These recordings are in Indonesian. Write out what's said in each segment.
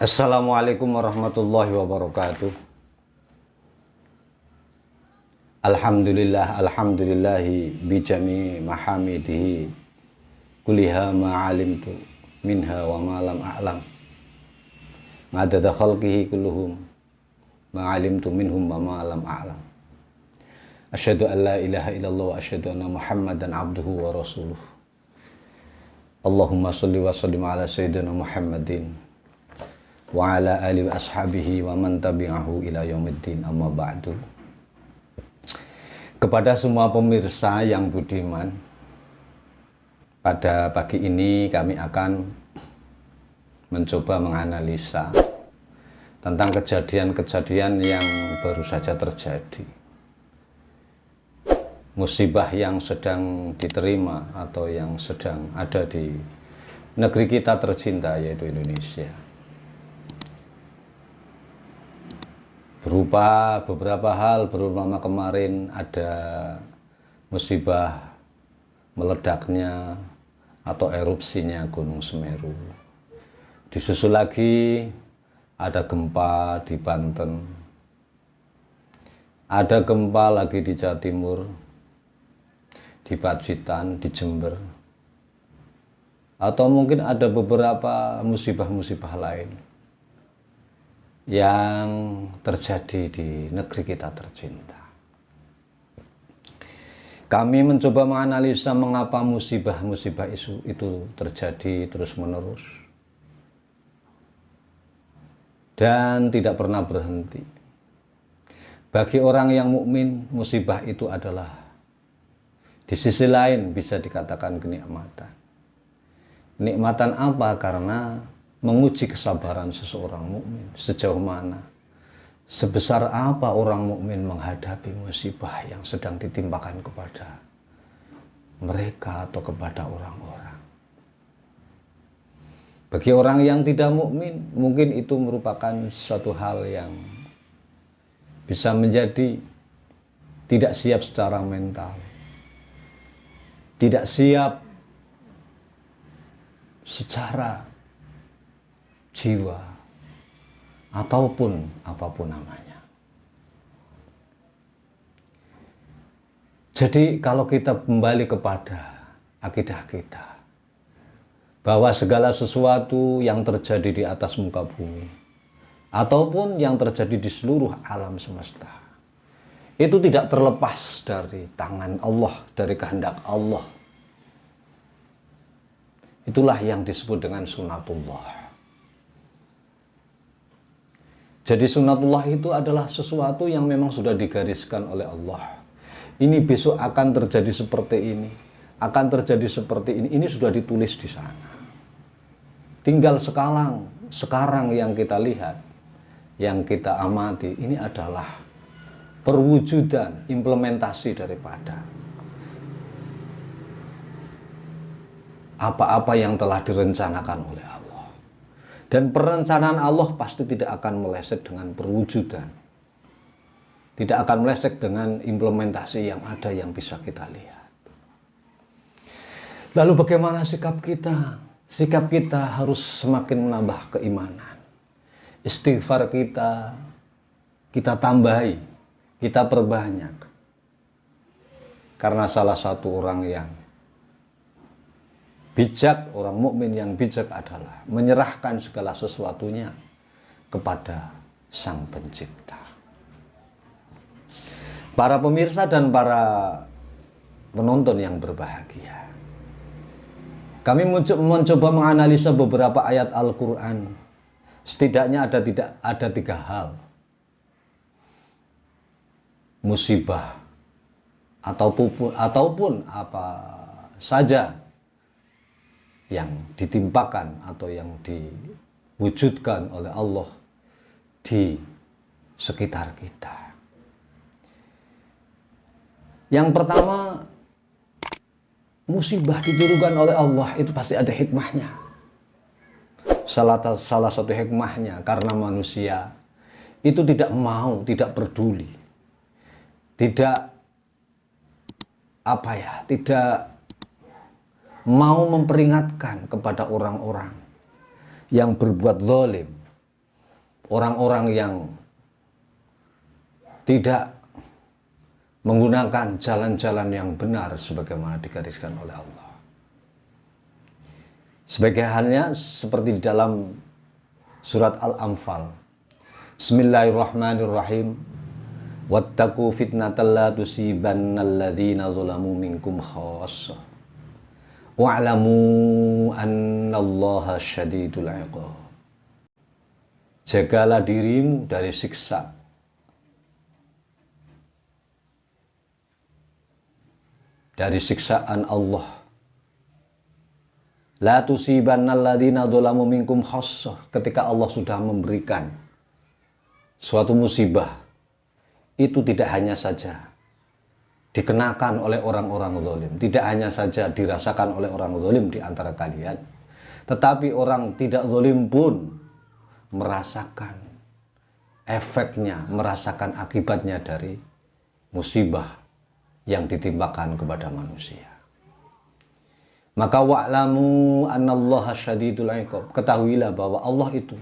Assalamualaikum warahmatullahi wabarakatuh. Alhamdulillahi bijami mahamidihi kuliha ma'alimtu minha wa ma'lam a'lam ngadada khalqihi kulluhum ma'alimtu minhum wa ma'lam a'lam. Asyhadu an la ilaha illallah wa asyhadu anna muhammadan abduhu wa rasuluh. Allahumma salli wa sallim ala sayyidina Muhammadin wa ala alihi wa ashabihi wa man tabi'ahu ila yaumiddin, amma ba'du. Kepada semua pemirsa yang budiman, pada pagi ini kami akan mencoba menganalisa tentang kejadian-kejadian yang baru saja terjadi, musibah yang sedang diterima atau yang sedang ada di negeri kita tercinta, yaitu Indonesia. Berupa beberapa hal, berupa kemarin ada musibah meledaknya atau erupsinya Gunung Semeru. Disusul lagi ada gempa di Banten, ada gempa lagi di Jawa Timur, di Pacitan, di Jember, atau mungkin ada beberapa musibah-musibah lain yang terjadi di negeri kita tercinta. Kami mencoba menganalisa mengapa musibah-musibah itu terjadi terus-menerus dan tidak pernah berhenti. Bagi orang yang mukmin, musibah itu adalah di sisi lain bisa dikatakan kenikmatan. Kenikmatan apa? Karena menguji kesabaran seseorang mukmin, sejauh mana, sebesar apa orang mukmin menghadapi musibah yang sedang ditimpakan kepada mereka atau kepada orang-orang. Bagi orang yang tidak mukmin, mungkin itu merupakan suatu hal yang bisa menjadi tidak siap secara mental, tidak siap secara jiwa, ataupun apapun namanya. Jadi kalau kita kembali kepada akidah kita, bahwa segala sesuatu yang terjadi di atas muka bumi, ataupun yang terjadi di seluruh alam semesta, itu tidak terlepas dari tangan Allah, dari kehendak Allah. Itulah yang disebut dengan sunatullah. Jadi sunatullah itu adalah sesuatu yang memang sudah digariskan oleh Allah. Ini besok akan terjadi seperti ini, akan terjadi seperti ini sudah ditulis di sana. Tinggal sekarang yang kita lihat, yang kita amati, ini adalah perwujudan, implementasi daripada apa-apa yang telah direncanakan oleh Allah. Dan perencanaan Allah pasti tidak akan meleset dengan perwujudan. Tidak akan meleset dengan implementasi yang ada yang bisa kita lihat. Lalu bagaimana sikap kita? Sikap kita harus semakin menambah keimanan. Istighfar kita tambahi, kita perbanyak. Karena salah satu orang yang bijak, orang mukmin yang bijak adalah menyerahkan segala sesuatunya kepada Sang Pencipta. Para pemirsa dan para penonton yang berbahagia, kami mencoba menganalisa beberapa ayat Al-Quran. Setidaknya ada 3 hal musibah ataupun apa saja yang ditimpakan atau yang diwujudkan oleh Allah di sekitar kita. Yang pertama, musibah diturunkan oleh Allah itu pasti ada hikmahnya. Salah satu hikmahnya karena manusia itu tidak mau, tidak peduli, tidak mau memperingatkan kepada orang-orang yang berbuat zalim, orang-orang yang tidak menggunakan jalan-jalan yang benar sebagaimana digariskan oleh Allah. Sebagai halnya seperti di dalam surat Al-Anfal. Bismillahirrahmanirrahim. Wattaqu fitnatan la tusibannal ladzina zalamu minkum khassah. Wa'lamu annallaha syadidul 'iqab. Jagalah dirimu dari siksa siksaan Allah. La tusibannal ladzina dzalamu minkum khassah. Ketika Allah sudah memberikan suatu musibah, itu tidak hanya saja dikenakan oleh orang-orang zalim, tidak hanya saja dirasakan oleh orang zalim di antara kalian, tetapi orang tidak zalim pun merasakan efeknya, merasakan akibatnya dari musibah yang ditimpakan kepada manusia. Maka wa'lamu annallaha syadidul 'iqab. Ketahuilah bahwa Allah itu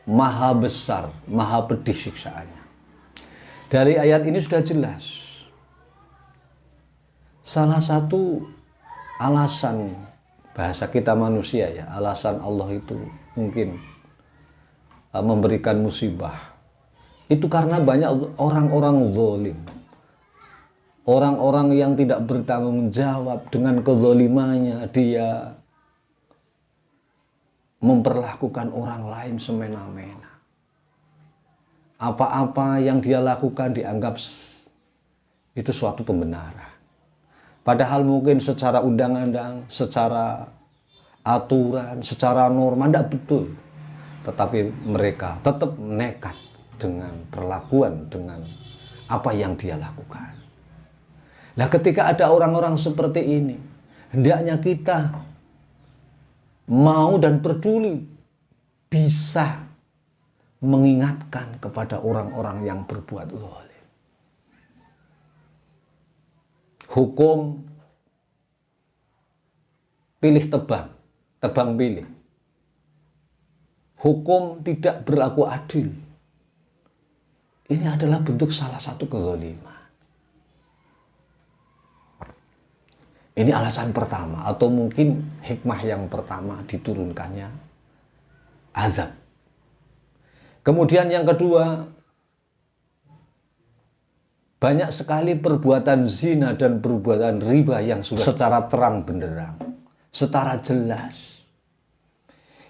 maha besar, maha pedih siksaannya. Dari ayat ini sudah jelas. Salah satu alasan bahasa kita manusia ya, alasan Allah itu mungkin memberikan musibah itu karena banyak orang-orang zalim. Orang-orang yang tidak bertanggung jawab dengan kezalimannya, dia memperlakukan orang lain semena-mena. Apa-apa yang dia lakukan dianggap itu suatu pembenaran. Padahal mungkin secara undang-undang, secara aturan, secara norma tidak betul. Tetapi mereka tetap nekat dengan perlakuan, dengan apa yang dia lakukan. Nah, ketika ada orang-orang seperti ini, hendaknya kita mau dan peduli bisa mengingatkan kepada orang-orang yang berbuat zalim. Hukum pilih tebang, tebang pilih. Hukum tidak berlaku adil. Ini adalah bentuk salah satu kezaliman. Ini alasan pertama, atau mungkin hikmah yang pertama diturunkannya azab. Kemudian yang kedua, banyak sekali perbuatan zina dan perbuatan riba yang sudah secara terang benderang, secara jelas.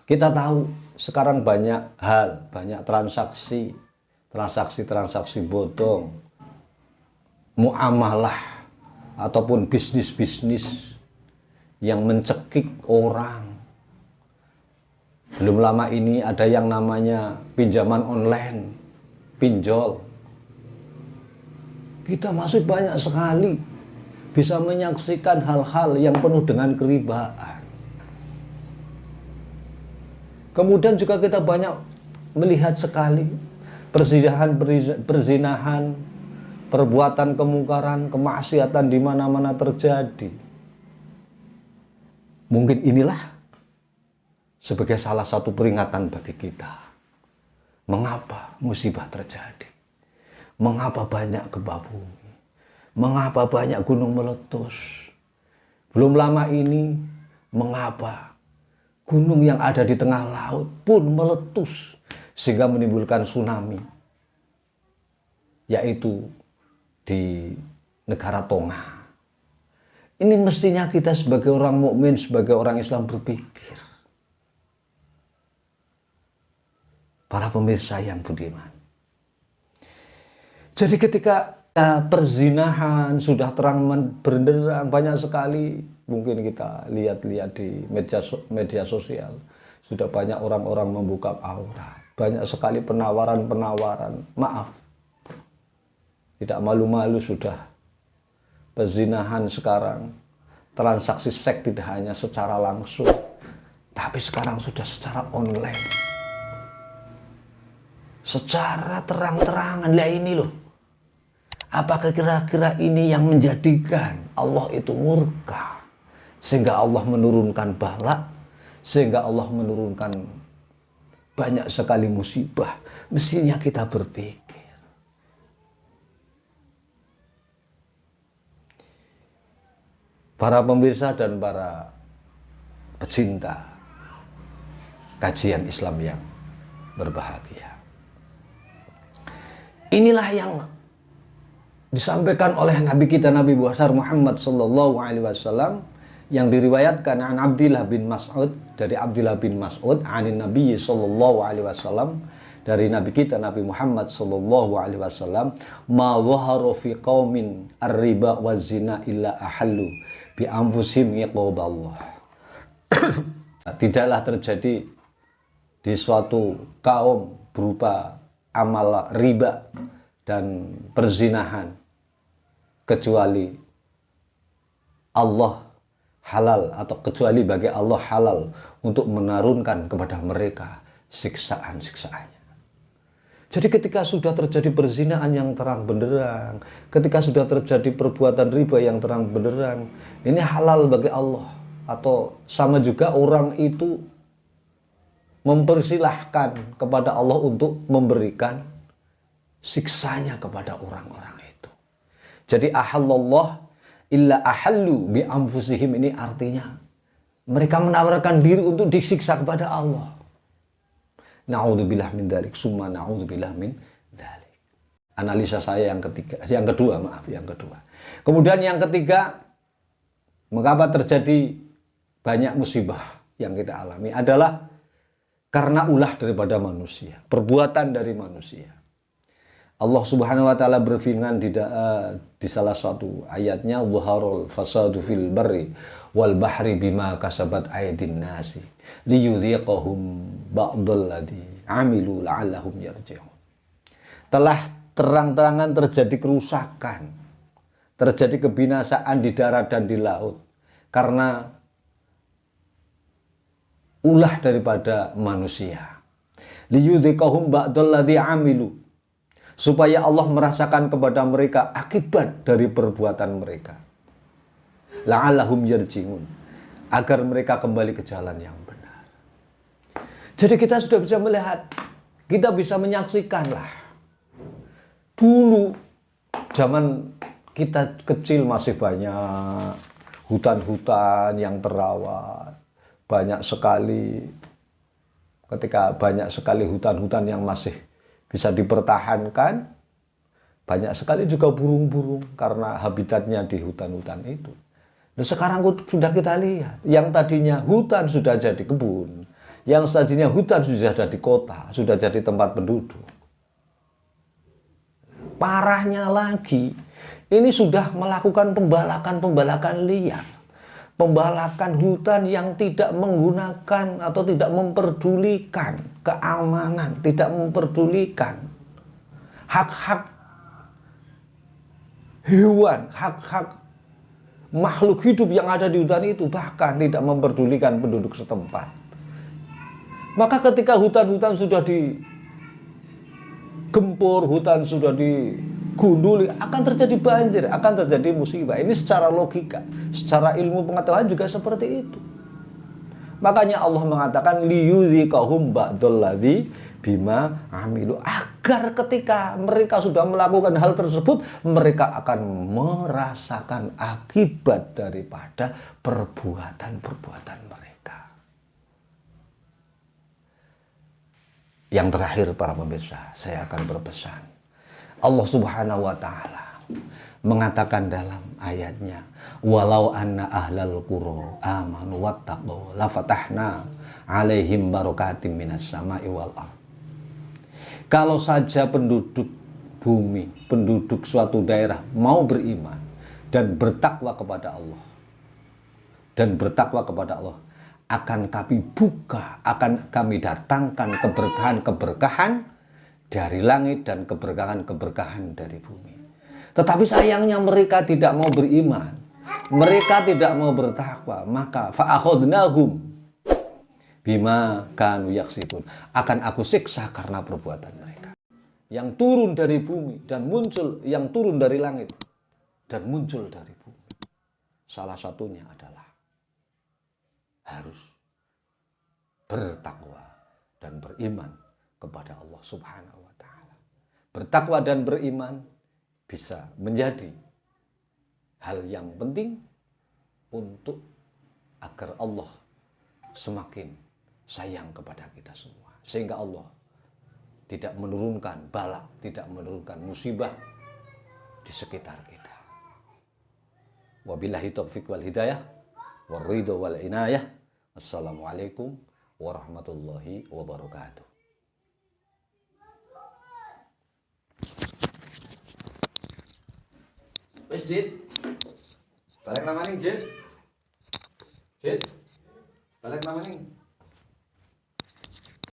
Kita tahu sekarang banyak hal, banyak transaksi bodong, muamalah ataupun bisnis-bisnis yang mencekik orang. Belum lama ini ada yang namanya pinjaman online, pinjol. Kita masih banyak sekali bisa menyaksikan hal-hal yang penuh dengan keribaan. Kemudian juga kita banyak melihat sekali perzinahan, perbuatan kemungkaran, kemaksiatan di mana-mana terjadi. Mungkin inilah sebagai salah satu peringatan bagi kita. Mengapa musibah terjadi? Mengapa banyak gempa bumi? Mengapa banyak gunung meletus? Belum lama ini, mengapa gunung yang ada di tengah laut pun meletus sehingga menimbulkan tsunami, yaitu di negara Tonga. Ini mestinya kita sebagai orang mukmin, sebagai orang Islam berpikir. Para pemirsa yang budiman. Jadi ketika perzinahan sudah terang benderang, banyak sekali mungkin kita lihat-lihat di media sosial, sudah banyak orang-orang membuka aurat, banyak sekali penawaran-penawaran, maaf, tidak malu-malu sudah perzinahan sekarang, transaksi seks tidak hanya secara langsung, tapi sekarang sudah secara online, secara terang-terangan. Lah ini loh, apakah kira-kira ini yang menjadikan Allah itu murka, sehingga Allah menurunkan bala, sehingga Allah menurunkan banyak sekali musibah. Mestinya kita berpikir, para pemirsa dan para pecinta kajian Islam yang berbahagia, inilah yang disampaikan oleh Nabi kita, Nabi besar Muhammad Sallallahu Alaihi Wasallam, yang diriwayatkan an Abdullah bin Mas'ud, dari Abdullah bin Mas'ud anin Nabi Sallallahu Alaihi Wasallam, dari Nabi kita Nabi Muhammad Sallallahu Alaihi Wasallam, ma dhahara fi qaumin ar-riba wa zina illa ahallu bi anfusihim iqaballah. Tidaklah terjadi di suatu kaum berupa amal riba dan perzinahan kecuali Allah halal, atau kecuali bagi Allah halal untuk menurunkan kepada mereka siksaan-siksaannya. Jadi ketika sudah terjadi perzinahan yang terang benderang, ketika sudah terjadi perbuatan riba yang terang benderang, ini halal bagi Allah. Atau sama juga orang itu mempersilahkan kepada Allah untuk memberikan siksanya kepada orang-orang itu. Jadi ahallallah illa ahallu bi anfusihim, ini artinya mereka menawarkan diri untuk disiksa kepada Allah. Na'udzubillah min dzalik, summa na'udzubillah min dzalik. Analisa saya yang kedua. Kemudian yang ketiga, mengapa terjadi banyak musibah yang kita alami adalah karena ulah daripada manusia, perbuatan dari manusia. Allah Subhanahu wa taala berfirman di salah satu ayatnya, "Dhaharul fasadu fil barri wal bahri bima kasabat aydin nasi liyudhiqahum ba'dal ladzi amilu la'allahum yarji'un." Telah terang-terangan terjadi kerusakan, terjadi kebinasaan di darat dan di laut karena ulah daripada manusia. Liyudhiqahum ba'dal ladzi amilu, supaya Allah merasakan kepada mereka akibat dari perbuatan mereka. La'allahum yarji'un, agar mereka kembali ke jalan yang benar. Jadi kita sudah bisa melihat, kita bisa menyaksikan lah. Dulu zaman kita kecil masih banyak hutan-hutan yang terawat. Banyak sekali, ketika banyak sekali hutan-hutan yang masih bisa dipertahankan, banyak sekali juga burung-burung karena habitatnya di hutan-hutan itu. Nah, sekarang sudah kita lihat, yang tadinya hutan sudah jadi kebun, yang tadinya hutan sudah jadi kota, sudah jadi tempat penduduk. Parahnya lagi, ini sudah melakukan pembalakan liar, pembalakan hutan yang tidak menggunakan atau tidak memperdulikan keamanan, tidak memperdulikan hak-hak hewan, hak-hak makhluk hidup yang ada di hutan itu, bahkan tidak memperdulikan penduduk setempat. Maka ketika hutan-hutan sudah digempur, hutan sudah digunduli, akan terjadi banjir, akan terjadi musibah. Ini secara logika, secara ilmu pengetahuan juga seperti itu. Makanya Allah mengatakan liyudhiqahum ba'dal ladzi bima amilu, agar ketika mereka sudah melakukan hal tersebut, mereka akan merasakan akibat daripada perbuatan-perbuatan mereka. Yang terakhir para pemirsa, saya akan berpesan. Allah Subhanahu wa taala mengatakan dalam ayatnya, walau anna ahlal qura amanu wattaqu lafatahna alaihim barakatim minas sama'i wal ardh. Kalau saja penduduk bumi, penduduk suatu daerah mau beriman dan bertakwa kepada Allah, akan kami buka, akan kami datangkan keberkahan-keberkahan dari langit dan keberkahan-keberkahan dari bumi. Tetapi sayangnya mereka tidak mau beriman, mereka tidak mau bertakwa, maka fa'akhadnahum bima kanu yaksibun, akan aku siksa karena perbuatan mereka. Yang turun dari bumi dan muncul, yang turun dari langit dan muncul dari bumi. Salah satunya adalah harus bertakwa, dan beriman kepada Allah Subhanahu wa taala. Bertakwa dan beriman bisa menjadi hal yang penting untuk agar Allah semakin sayang kepada kita semua. Sehingga Allah tidak menurunkan bala, tidak menurunkan musibah di sekitar kita. Wabillahi taufiq wal hidayah, wal ridho wal inayah. Assalamualaikum warahmatullahi wabarakatuh. Wes Jid, balik nama ning Jid. Jid, balik nama ning.